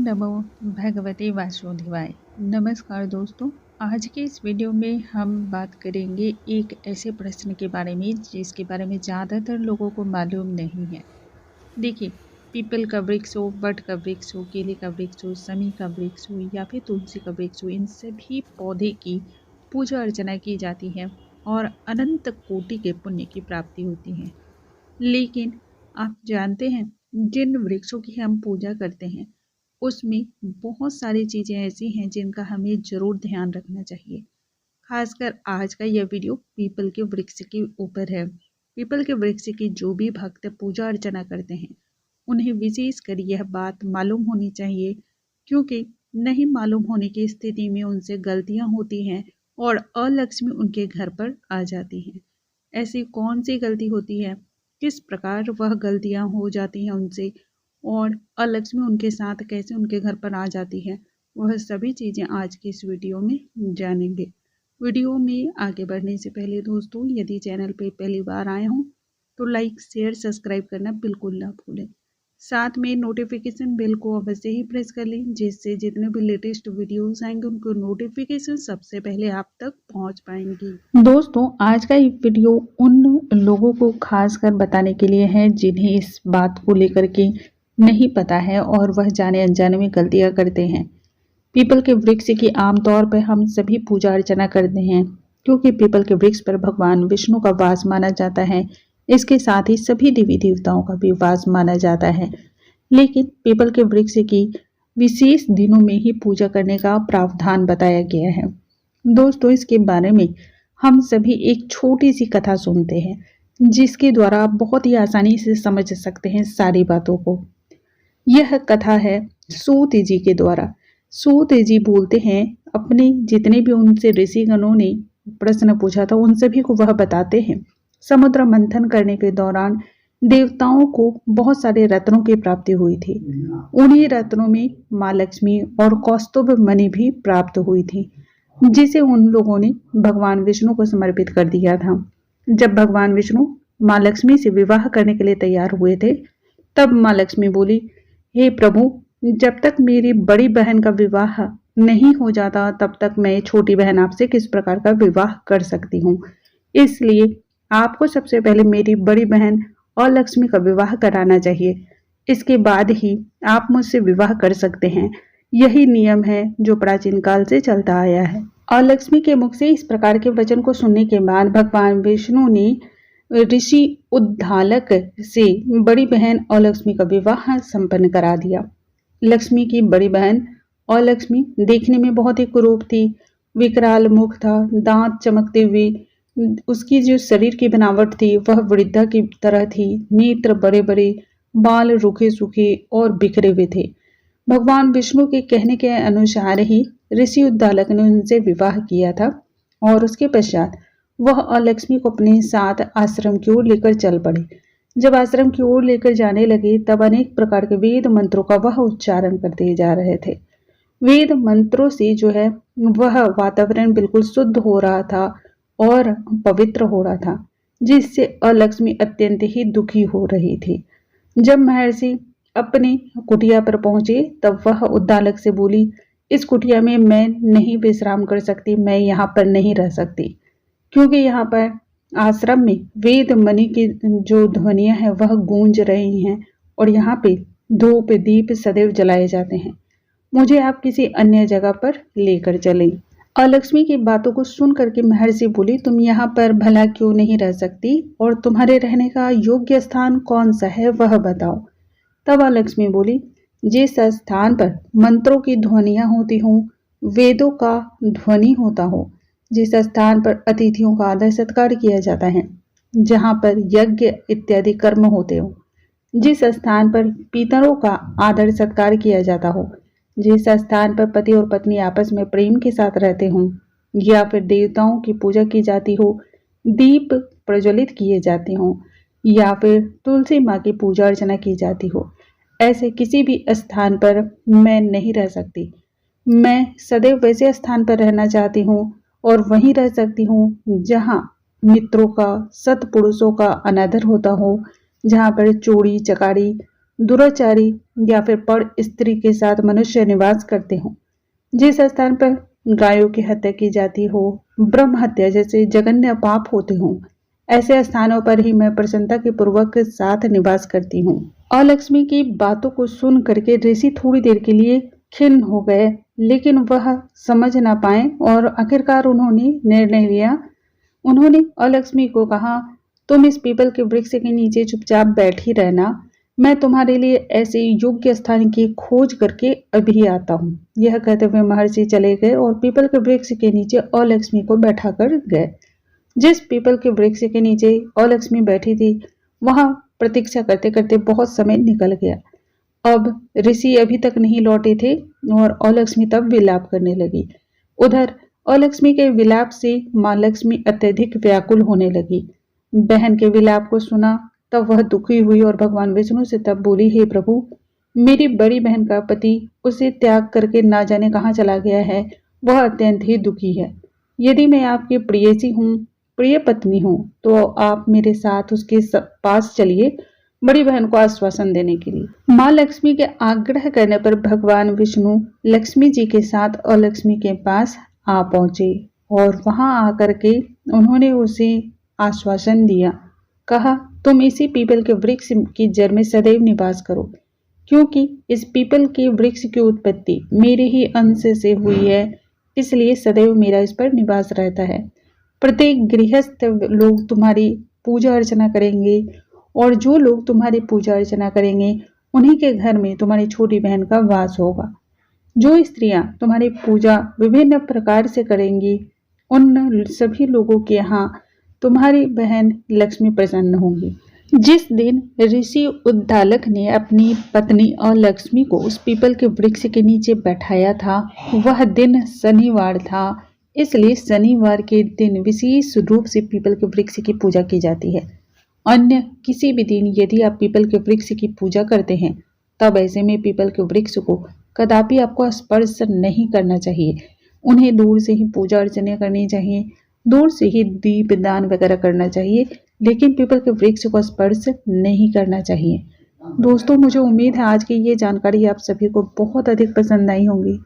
नमो भगवते वासुदेवाय। नमस्कार दोस्तों, आज के इस वीडियो में हम बात करेंगे एक ऐसे प्रश्न के बारे में जिसके बारे में ज़्यादातर लोगों को मालूम नहीं है। देखिए, पीपल का वृक्ष हो, बट का वृक्ष हो, केले का वृक्ष हो, समी का वृक्ष हो या फिर तुलसी का वृक्ष हो, इन सभी पौधे की पूजा अर्चना की जाती है और अनंत कोटि के पुण्य की प्राप्ति होती है। लेकिन आप जानते हैं, जिन वृक्षों की हम पूजा करते हैं उसमें बहुत सारी चीज़ें ऐसी हैं जिनका हमें ज़रूर ध्यान रखना चाहिए। खासकर आज का यह वीडियो पीपल के वृक्ष के ऊपर है। पीपल के वृक्ष की जो भी भक्त पूजा अर्चना करते हैं उन्हें विशेष कर यह बात मालूम होनी चाहिए, क्योंकि नहीं मालूम होने की स्थिति में उनसे गलतियां होती हैं और अलक्ष्मी उनके घर पर आ जाती हैं। ऐसी कौन सी गलती होती है, किस प्रकार वह गलतियां हो जाती हैं उनसे और अलक्ष्मी उनके साथ कैसे उनके घर पर आ जाती है, वह सभी चीज़ें आज की इस वीडियो में जानेंगे। वीडियो में आगे बढ़ने से पहले दोस्तों, यदि चैनल पे पहली बार आए हों तो लाइक शेयर सब्सक्राइब करना बिल्कुल ना भूलें। साथ में नोटिफिकेशन बेल को अवश्य ही प्रेस कर लें, जिससे जितने भी लेटेस्ट वीडियोस आएंगे उनको नोटिफिकेशन सबसे पहले आप तक पहुंच पाएंगी। दोस्तों, आज का ये वीडियो उन लोगों को खास कर बताने के लिए है जिन्हें इस बात को लेकर के नहीं पता है और वह जाने अनजाने में गलतियां करते हैं। पीपल के वृक्ष की आमतौर पर हम सभी पूजा अर्चना करते हैं, क्योंकि पीपल के वृक्ष पर भगवान विष्णु का वास माना जाता है। इसके साथ ही सभी देवी देवताओं का भी वास माना जाता है। लेकिन पीपल के वृक्ष की विशेष दिनों में ही पूजा करने का प्रावधान बताया गया है। दोस्तों, इसके बारे में हम सभी एक छोटी सी कथा सुनते हैं, जिसके द्वारा आप बहुत ही आसानी से समझ सकते हैं सारी बातों को। यह कथा है सूत जी के द्वारा। सूत जी बोलते हैं, अपने जितने भी उनसे ऋषिगणों ने प्रश्न पूछा था उन सभी को वह बताते हैं। समुद्र मंथन करने के दौरान देवताओं को बहुत सारे रत्नों की प्राप्ति हुई थी। उन्हीं रत्नों में माँ लक्ष्मी और कौस्तुभ मणि भी प्राप्त हुई थी, जिसे उन लोगों ने भगवान विष्णु को समर्पित कर दिया था। जब भगवान विष्णु माँ लक्ष्मी से विवाह करने के लिए तैयार हुए थे, तब माँ लक्ष्मी बोली, हे प्रभु, जब तक मेरी बड़ी बहन का विवाह नहीं हो जाता तब तक मैं छोटी बहन आपसे किस प्रकार का विवाह कर सकती हूँ। इसलिए आपको सबसे पहले मेरी बड़ी बहन और लक्ष्मी का विवाह कराना चाहिए। इसके बाद ही आप मुझसे विवाह कर सकते हैं। यही नियम है जो प्राचीन काल से चलता आया है। और लक्ष्मी के मुख से इस प्रकार के वचन को सुनने के बाद भगवान विष्णु ने ऋषि उद्दालक से बड़ी बहन और लक्ष्मी का विवाह संपन्न करा दिया। लक्ष्मी की बड़ी बहन और लक्ष्मी देखने में बहुत ही कुरूप थी। विकराल मुख था, दांत चमकते हुए, उसकी जो शरीर की बनावट थी वह वृद्धा की तरह थी। नेत्र बड़े बड़े, बाल रूखे सूखे और बिखरे हुए थे। भगवान विष्णु के कहने के अनुसार ही ऋषि उद्दालक ने उनसे विवाह किया था और उसके पश्चात वह और लक्ष्मी को अपने साथ आश्रम की ओर लेकर चल पड़े। जब आश्रम की ओर लेकर जाने लगे तब अनेक प्रकार के वेद मंत्रों का वह उच्चारण करते जा रहे थे। वेद मंत्रों से जो है वह वातावरण बिल्कुल शुद्ध हो रहा था और पवित्र हो रहा था, जिससे अलक्ष्मी अत्यंत ही दुखी हो रही थी। जब महर्षि अपनी कुटिया पर पहुंचे तब वह उद्दालक से बोली, इस कुटिया में मैं नहीं विश्राम कर सकती, मैं यहाँ पर नहीं रह सकती, क्योंकि यहाँ पर आश्रम में वेद मणि की जो ध्वनियां हैं वह गूंज रही हैं और यहाँ पे धूप दीप सदैव जलाए जाते हैं। मुझे आप किसी अन्य जगह पर लेकर चलें। अलक्ष्मी की बातों को सुन करके महर्षि बोली, तुम यहाँ पर भला क्यों नहीं रह सकती और तुम्हारे रहने का योग्य स्थान कौन सा है वह बताओ। तब अलक्ष्मी बोली, जिस स्थान पर मंत्रों की ध्वनियां होती हों, वेदों का ध्वनि होता हो, जिस स्थान पर अतिथियों का आदर सत्कार किया जाता है, जहाँ पर यज्ञ इत्यादि कर्म होते हो, जिस स्थान पर पितरों का आदर सत्कार किया जाता हो, जिस स्थान पर पति और पत्नी आपस में प्रेम के साथ रहते हों, या फिर देवताओं की पूजा की जाती हो, दीप प्रज्वलित किए जाते हों, या फिर तुलसी माँ की पूजा अर्चना की जाती हो, ऐसे किसी भी स्थान पर मैं नहीं रह सकती। मैं सदैव वैसे स्थान पर रहना चाहती हूँ और वहीं रह सकती हूँ जहाँ मित्रों का, सत्पुरुषों का अनादर होता हो, जहाँ पर चोरी चकारी दुराचारी या फिर पर स्त्री के साथ मनुष्य निवास करते हों, जिस स्थान पर गायों की हत्या की जाती हो, ब्रह्म हत्या जैसे जघन्य पाप होते हों, ऐसे स्थानों पर ही मैं प्रसन्नता के पूर्वक साथ निवास करती हूँ। और लक्ष्मी की बातों को सुन करके ऋषि थोड़ी देर के लिए खिन्न हो गए, लेकिन वह समझ ना पाए और आखिरकार उन्होंने निर्णय लिया। उन्होंने अलक्ष्मी को कहा, तुम इस पीपल के वृक्ष के नीचे चुपचाप बैठी रहना, मैं तुम्हारे लिए ऐसे योग्य स्थान की खोज करके अभी आता हूँ। यह कहते हुए महर्षि चले गए और पीपल के वृक्ष के नीचे अलक्ष्मी को बैठा कर गए। जिस पीपल के वृक्ष के नीचे अलक्ष्मी बैठी थी, वहां प्रतीक्षा करते करते बहुत समय निकल गया। अब ऋषि अभी तक नहीं लौटे थे और अलक्ष्मी तब विलाप करने लगी। उधर अलक्ष्मी के विलाप से मां लक्ष्मी अत्यधिक व्याकुल होने लगी। बहन के विलाप को सुना तब वह दुखी हुई और भगवान विष्णु से तब बोली, हे प्रभु, मेरी बड़ी बहन का पति उसे त्याग करके ना जाने कहाँ चला गया है, वह अत्यंत ही दुखी है। यदि मैं आपकी प्रियसी हूँ, प्रिय पत्नी हूँ, तो आप मेरे साथ उसके पास चलिए, बड़ी बहन को आश्वासन देने के लिए। माँ लक्ष्मी के आग्रह करने पर भगवान विष्णु लक्ष्मी जी के साथ अलक्ष्मी के पास आ पहुंचे और वहां आकर के उन्होंने उसे आश्वासन दिया। कहा, तुम इसी पीपल के वृक्ष की जड़ में सदैव निवास करो, क्योंकि इस पीपल के वृक्ष की उत्पत्ति मेरे ही अंश से हुई है, इसलिए सदैव मेरा इस पर निवास रहता है। प्रत्येक गृहस्थ लोग तुम्हारी पूजा अर्चना करेंगे और जो लोग तुम्हारी पूजा अर्चना करेंगे उन्हीं के घर में तुम्हारी छोटी बहन का वास होगा। जो स्त्रियां तुम्हारी पूजा विभिन्न प्रकार से करेंगी, उन सभी लोगों के यहाँ तुम्हारी बहन लक्ष्मी प्रसन्न होगी। जिस दिन ऋषि उद्दालक ने अपनी पत्नी और लक्ष्मी को उस पीपल के वृक्ष के नीचे बैठाया था, वह दिन शनिवार था, इसलिए शनिवार के दिन विशेष रूप से पीपल के वृक्ष की पूजा की जाती है। अन्य किसी भी दिन यदि आप पीपल के वृक्ष की पूजा करते हैं, तब ऐसे में पीपल के वृक्ष को कदापि आपको स्पर्श नहीं करना चाहिए। उन्हें दूर से ही पूजा अर्चना करनी चाहिए, दूर से ही दीप दान वगैरह करना चाहिए, लेकिन पीपल के वृक्ष को स्पर्श नहीं करना चाहिए। दोस्तों, मुझे उम्मीद है आज की ये जानकारी आप सभी को बहुत अधिक पसंद आई होंगी।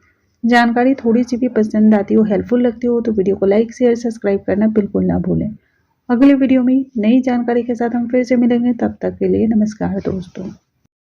जानकारी थोड़ी सी भी पसंद आती हो, हेल्पफुल लगती हो, तो वीडियो को लाइक शेयर सब्सक्राइब करना बिल्कुल ना भूलें। अगले वीडियो में नई जानकारी के साथ हम फिर से मिलेंगे, तब तक के लिए नमस्कार दोस्तों।